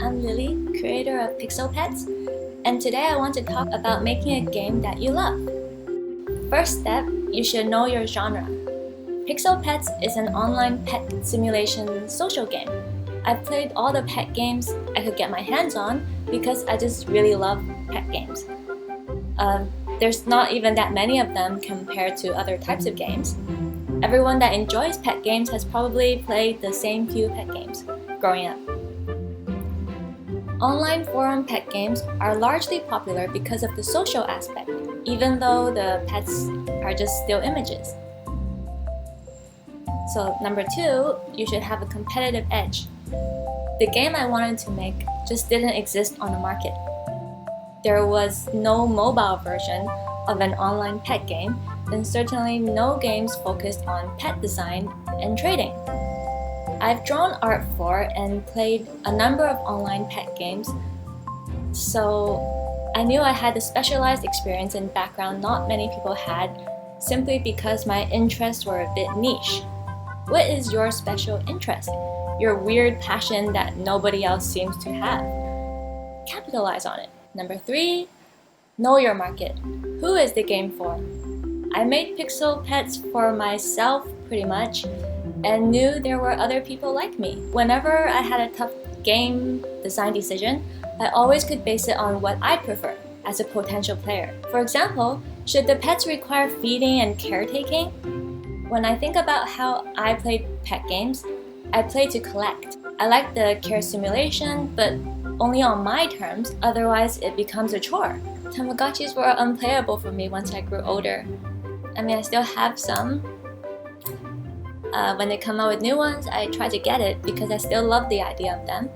I'm Lily, creator of Pixel Petz, and today I want to talk about making a game that you love. First step, you should know your genre. Pixel Petz is an online pet simulation social game. I've played all the pet games I could get my hands on because I just really love pet games. There's not even that many of them compared to other types of games. Everyone that enjoys pet games has probably played the same few pet games growing up. Online forum pet games are largely popular because of the social aspect, even though the pets are just still images. So number 2, you should have a competitive edge. The game I wanted to make just didn't exist on the market. There was no mobile version of an online pet game, and certainly no games focused on pet design and trading. I've drawn art for and played a number of online pet games, so I knew I had a specialized experience and background not many people had, simply because my interests were a bit niche. What is your special interest? Your weird passion that nobody else seems to have? Capitalize on it. Number 3, know your market. Who is the game for? I made Pixel Petz for myself pretty much, and knew there were other people like me. Whenever I had a tough game design decision, I always could base it on what I'd prefer as a potential player. For example, should the pets require feeding and caretaking? When I think about how I played pet games, I play to collect. I like the care simulation, but only on my terms, otherwise it becomes a chore. Tamagotchis were unplayable for me once I grew older. I mean, I still have some. When they come out with new ones, I try to get it because I still love the idea of them,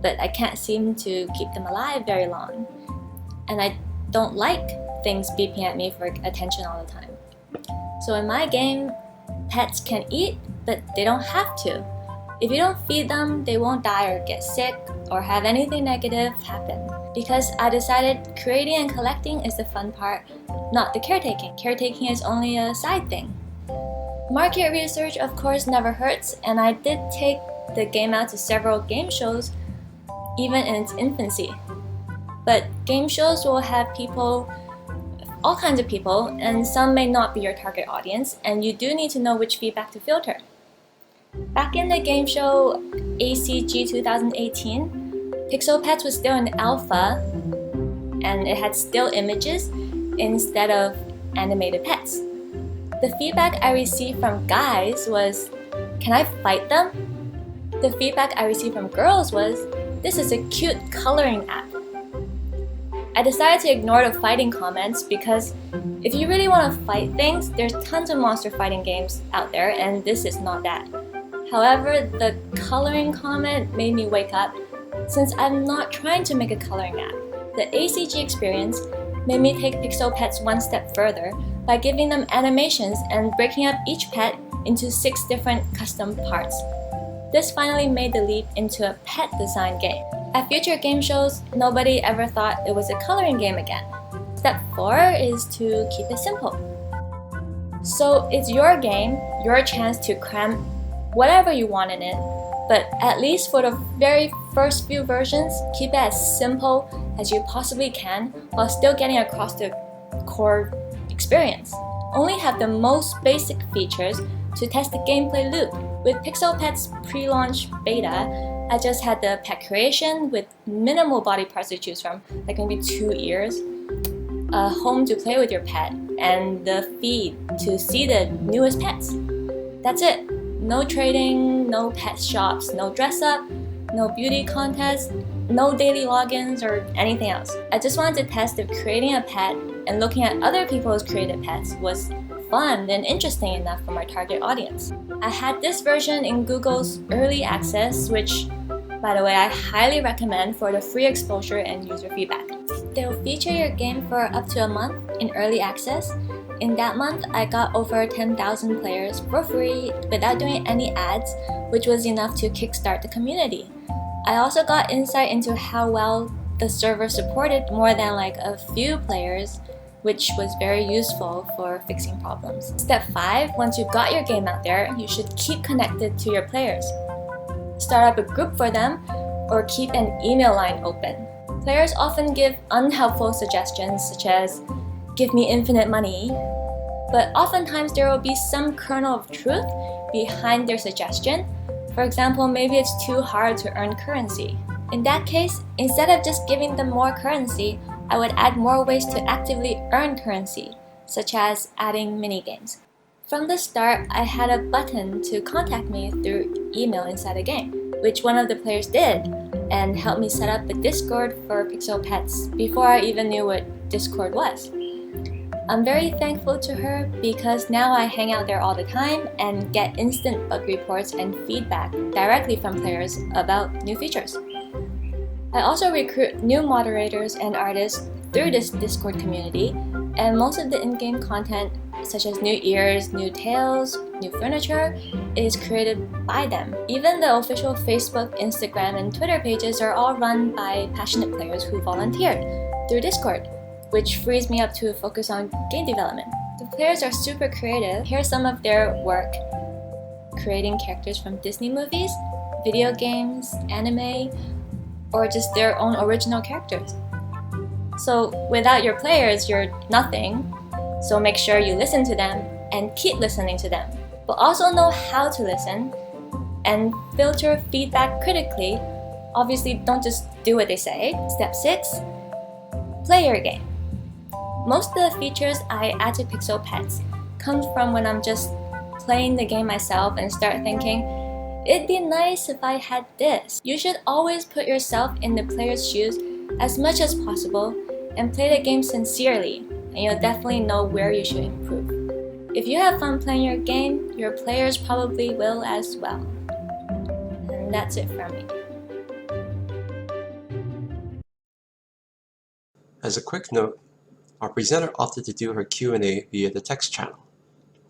but I can't seem to keep them alive very long. And I don't like things beeping at me for attention all the time. So in my game, pets can eat, but they don't have to. If you don't feed them, they won't die or get sick or have anything negative happen. Because I decided creating and collecting is the fun part, not the caretaking. Caretaking is only a side thing. Market research, of course, never hurts, and I did take the game out to several game shows, even in its infancy. But game shows will have people, all kinds of people, and some may not be your target audience, and you do need to know which feedback to filter. Back in the game show ACG 2018, Pixel Petz was still in alpha, and it had still images instead of animated pets. The feedback I received from guys was, "Can I fight them?" The feedback I received from girls was, "This is a cute coloring app." I decided to ignore the fighting comments because if you really want to fight things, there's tons of monster fighting games out there, and this is not that. However, the coloring comment made me wake up, since I'm not trying to make a coloring app. The ACG experience made me take Pixel Petz one step further by giving them animations and breaking up each pet into 6 different custom parts. This finally made the leap into a pet design game. At future game shows, nobody ever thought it was a coloring game again. Step 4 is to keep it simple. So it's your game, your chance to cram whatever you want in it, but at least for the very first few versions, keep it as simple as you possibly can while still getting across the core experience. Only have the most basic features to test the gameplay loop. With Pixel Petz pre-launch beta, I just had the pet creation with minimal body parts to choose from, like maybe 2 ears, a home to play with your pet, and the feed to see the newest pets. That's it. No trading, no pet shops, no dress up, no beauty contests, no daily logins or anything else. I just wanted to test if creating a pet and looking at other people's created pets was fun and interesting enough for my target audience. I had this version in Google's early access, which, by the way, I highly recommend for the free exposure and user feedback. They'll feature your game for up to a month in early access. In that month, I got over 10,000 players for free without doing any ads, which was enough to kickstart the community. I also got insight into how well the server supported more than like a few players, which was very useful for fixing problems. Step 5, once you've got your game out there, you should keep connected to your players. Start up a group for them or keep an email line open. Players often give unhelpful suggestions such as, "Give me infinite money," but oftentimes there will be some kernel of truth behind their suggestion. For example, maybe it's too hard to earn currency. In that case, instead of just giving them more currency, I would add more ways to actively earn currency, such as adding minigames. From the start, I had a button to contact me through email inside the game, which one of the players did, and helped me set up a Discord for Pixel Petz before I even knew what Discord was. I'm very thankful to her because now I hang out there all the time and get instant bug reports and feedback directly from players about new features. I also recruit new moderators and artists through this Discord community, and most of the in-game content, such as new ears, new tails, new furniture, is created by them. Even the official Facebook, Instagram, and Twitter pages are all run by passionate players who volunteered through Discord, which frees me up to focus on game development. The players are super creative. Here's some of their work: creating characters from Disney movies, video games, anime, or just their own original characters. So without your players, you're nothing. So make sure you listen to them and keep listening to them, but also know how to listen and filter feedback critically. Obviously, don't just do what they say. Step 6, play your game. Most of the features I add to Pixel Petz come from when I'm just playing the game myself and start thinking, it'd be nice if I had this. You should always put yourself in the player's shoes as much as possible and play the game sincerely, and you'll definitely know where you should improve. If you have fun playing your game, your players probably will as well. And that's it from me. As a quick note, our presenter opted to do her Q&A via the text channel.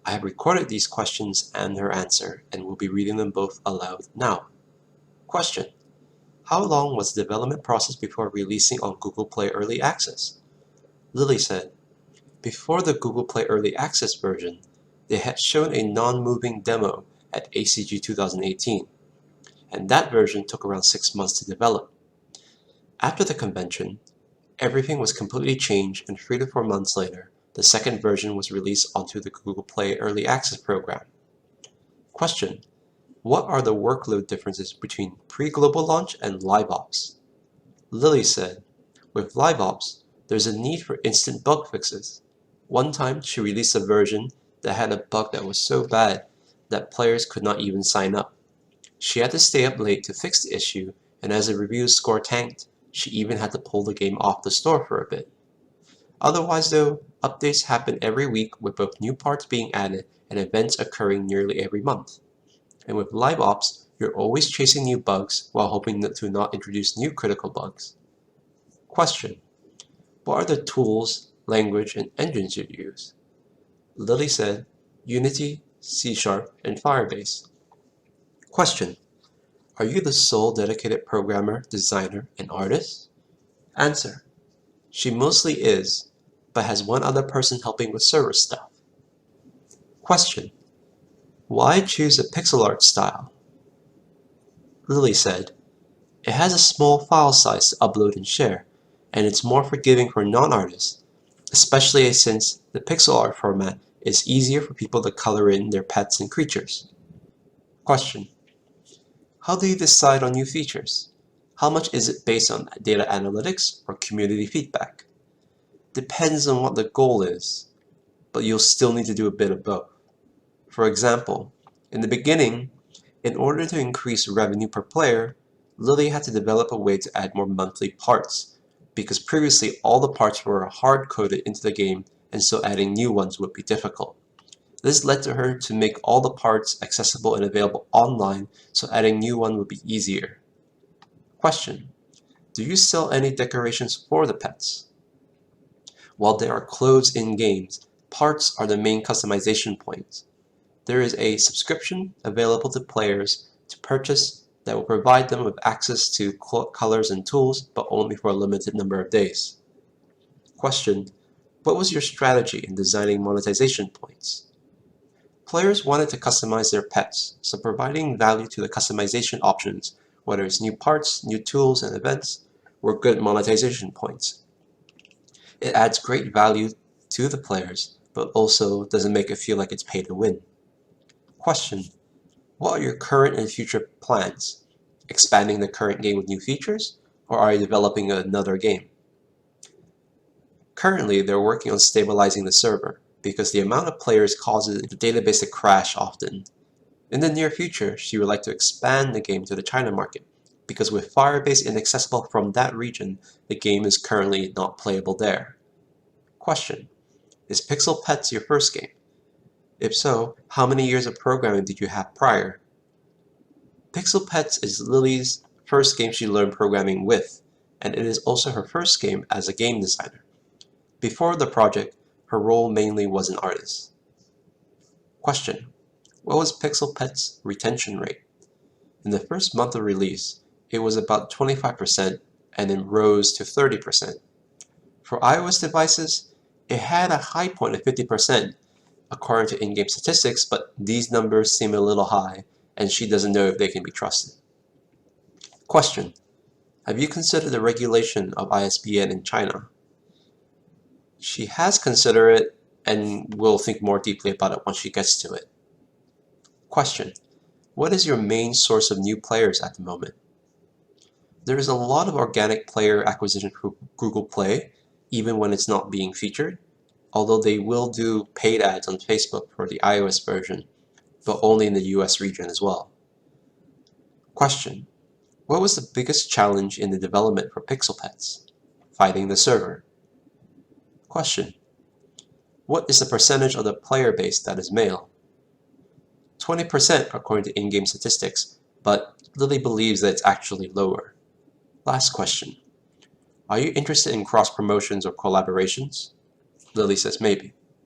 I have recorded these questions and her answer, and will be reading them both aloud now. Question: how long was the development process before releasing on Google Play Early Access? Lily said, before the Google Play Early Access version, they had shown a non-moving demo at ACG 2018, and that version took around 6 months to develop. After the convention, everything was completely changed, and 3 to 4 months later, the second version was released onto the Google Play Early Access program. Question: what are the workload differences between pre-global launch and live ops? Lily said, with live ops, there's a need for instant bug fixes. One time, she released a version that had a bug that was so bad that players could not even sign up. She had to stay up late to fix the issue, and as the review score tanked, she even had to pull the game off the store for a bit. Otherwise though, updates happen every week with both new parts being added and events occurring nearly every month. And with live ops, you're always chasing new bugs while hoping to not introduce new critical bugs. Question: what are the tools, language, and engines you use? Lily said, Unity, C#, and Firebase. Question: are you the sole dedicated programmer, designer, and artist? Answer: she mostly is, but has one other person helping with server stuff. Question: why choose a pixel art style? Lily said, it has a small file size to upload and share, and it's more forgiving for non-artists, especially since the pixel art format is easier for people to color in their pets and creatures. Question: how do you decide on new features? How much is it based on data analytics or community feedback? Depends on what the goal is, but you'll still need to do a bit of both. For example, in the beginning, in order to increase revenue per player, Lily had to develop a way to add more monthly parts, because previously all the parts were hard-coded into the game, and so adding new ones would be difficult. This led to her to make all the parts accessible and available online, so adding new ones would be easier. Question: do you sell any decorations for the pets? While there are clothes in games, parts are the main customization points. There is a subscription available to players to purchase that will provide them with access to colors and tools, but only for a limited number of days. Question: what was your strategy in designing monetization points? Players wanted to customize their pets, so providing value to the customization options whether it's new parts, new tools and events, or good monetization points. It adds great value to the players, but also doesn't make it feel like it's pay to win. Question: what are your current and future plans? Expanding the current game with new features, or are you developing another game? Currently, they're working on stabilizing the server, because the amount of players causes the database to crash often. In the near future, she would like to expand the game to the China market, because with Firebase inaccessible from that region, the game is currently not playable there. Question: is Pixel Petz your first game? If so, how many years of programming did you have prior? Pixel Petz is Lily's first game she learned programming with, and it is also her first game as a game designer. Before the project, her role mainly was an artist. Question: what was Pixel Pet's retention rate? In the first month of release, it was about 25% and then rose to 30%. For iOS devices, it had a high point of 50% according to in-game statistics, but these numbers seem a little high, and she doesn't know if they can be trusted. Question: have you considered the regulation of ISBN in China? She has considered it and will think more deeply about it once she gets to it. Question: what is your main source of new players at the moment? There is a lot of organic player acquisition through Google Play, even when it's not being featured, although they will do paid ads on Facebook for the iOS version, but only in the US region as well. Question: what was the biggest challenge in the development for Pixel Petz? Fighting the server. Question: what is the percentage of the player base that is male? 20% according to in-game statistics, but Lily believes that it's actually lower. Last question: are you interested in cross-promotions or collaborations? Lily says maybe.